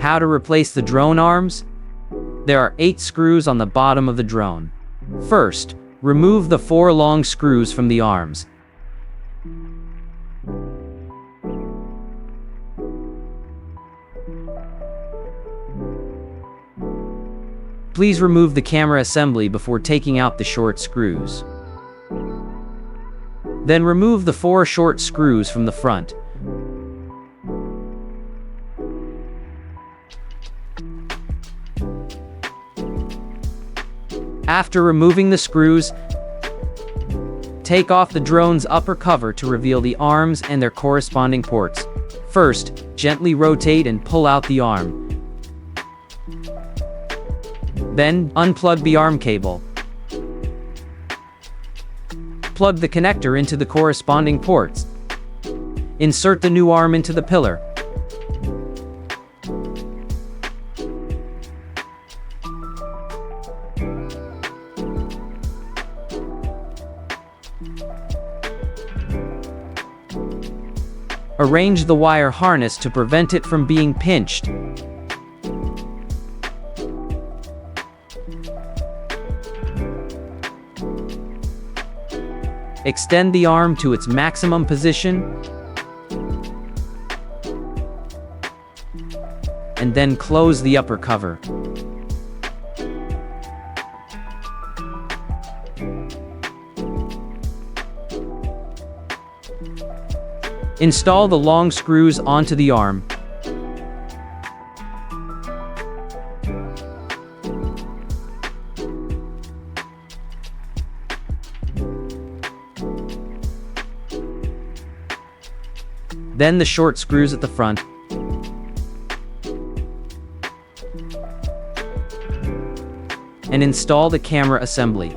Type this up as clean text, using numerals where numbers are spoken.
How to replace the drone arms? There are 8 screws on the bottom of the drone. First, remove the 4 long screws from the arms. Please remove the camera assembly before taking out the short screws. Then remove the 4 short screws from the front. After removing the screws, take off the drone's upper cover to reveal the arms and their corresponding ports. First, gently rotate and pull out the arm. Then, unplug the arm cable. Plug the connector into the corresponding ports. Insert the new arm into the pillar. Arrange the wire harness to prevent it from being pinched. Extend the arm to its maximum position, and then close the upper cover. Install the long screws onto the arm. Then the short screws at the front. And install the camera assembly.